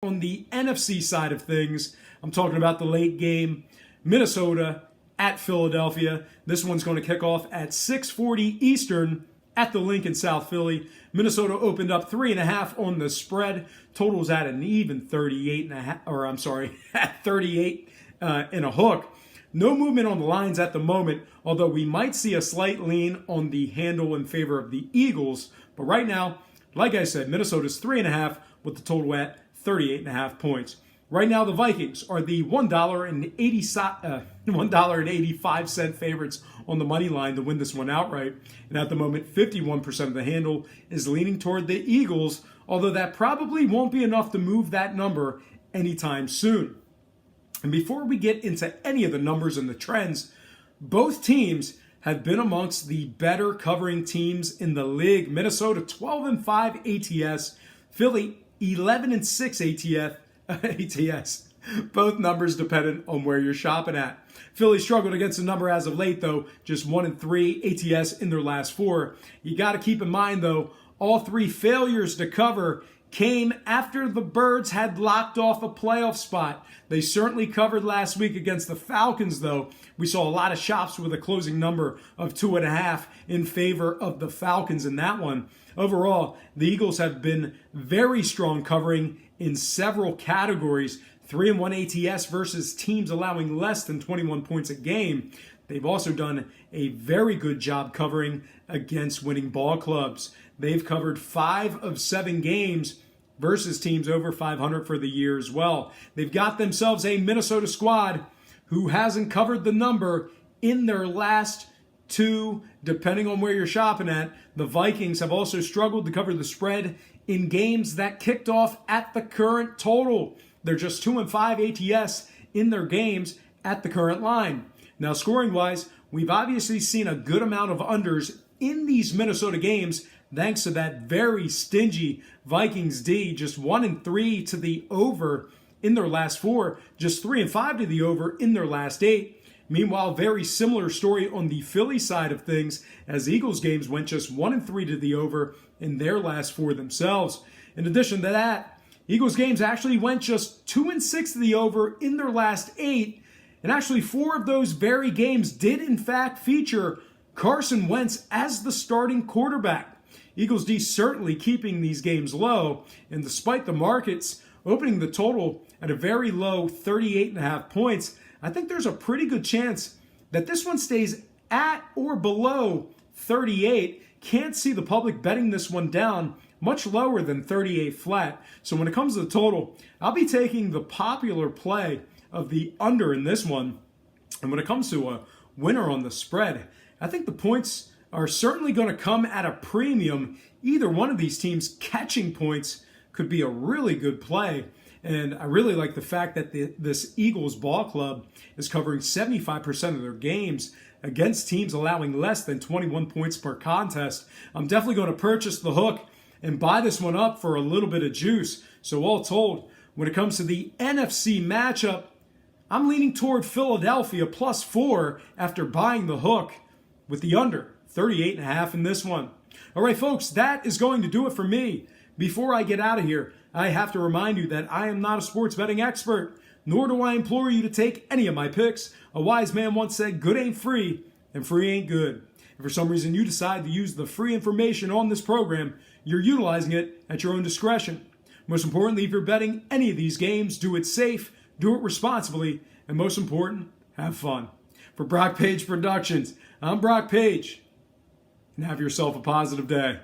on the NFC side of things. I'm talking about the late game, Minnesota at Philadelphia. This one's going to kick off at 6:40 Eastern at the Link in South Philly. Minnesota opened up 3.5 on the spread. Totals at an even 38.5, at 38 in a hook. No movement on the lines at the moment, although we might see a slight lean on the handle in favor of the Eagles. But right now, like I said, Minnesota's 3.5 with the total at 38.5 points. Right now, the Vikings are the $1.85 favorites on the money line to win this one outright. And at the moment, 51% of the handle is leaning toward the Eagles, although that probably won't be enough to move that number anytime soon. And before we get into any of the numbers and the trends, both teams have been amongst the better covering teams in the league. Minnesota 12-5 ATS, Philly 11-6 ATS. Both numbers dependent on where you're shopping at. Philly struggled against the number as of late, though, just 1-3 ATS in their last 4. You got to keep in mind, though, all 3 failures to cover came after the Birds had locked off a playoff spot. They certainly covered last week against the Falcons, though. We saw a lot of shops with a closing number of 2.5 in favor of the Falcons in that one. Overall, the Eagles have been very strong covering in several categories. 3-1 ATS versus teams allowing less than 21 points a game. They've also done a very good job covering against winning ball clubs. They've covered 5 of 7 games versus teams over 500 for the year as well. They've got themselves a Minnesota squad who hasn't covered the number in their last 2, depending on where you're shopping at. The Vikings have also struggled to cover the spread in games that kicked off at the current total. They're just 2-5 ATS in their games at the current line. Now, scoring-wise, we've obviously seen a good amount of unders in these Minnesota games thanks to that very stingy Vikings D, just 1-3 to the over in their last 4, just 3-5 to the over in their last 8. Meanwhile, very similar story on the Philly side of things, as Eagles games went just 1-3 to the over in their last 4 themselves. In addition to that, Eagles games actually went just 2-6 to the over in their last 8, and actually 4 of those very games did in fact feature Carson Wentz as the starting quarterback. Eagles D certainly keeping these games low, and despite the markets opening the total at a very low 38.5 points, I think there's a pretty good chance that this one stays at or below 38. Can't see the public betting this one down much lower than 38 flat. So when it comes to the total, I'll be taking the popular play of the under in this one. And when it comes to a winner on the spread, I think the points are certainly going to come at a premium. Either one of these teams catching points could be a really good play. And I really like the fact that this Eagles ball club is covering 75% of their games against teams allowing less than 21 points per contest. I'm definitely going to purchase the hook and buy this one up for a little bit of juice. So all told, when it comes to the NFC matchup, I'm leaning toward Philadelphia +4 after buying the hook with the under 38.5 in this one. All right, folks, that is going to do it for me. Before I get out of here, I have to remind you that I am not a sports betting expert, nor do I implore you to take any of my picks. A wise man once said, good ain't free, and free ain't good. If for some reason you decide to use the free information on this program, you're utilizing it at your own discretion. Most importantly, if you're betting any of these games, do it safe, do it responsibly, and most important, have fun. For Brock Page Productions, I'm Brock Page, and have yourself a positive day.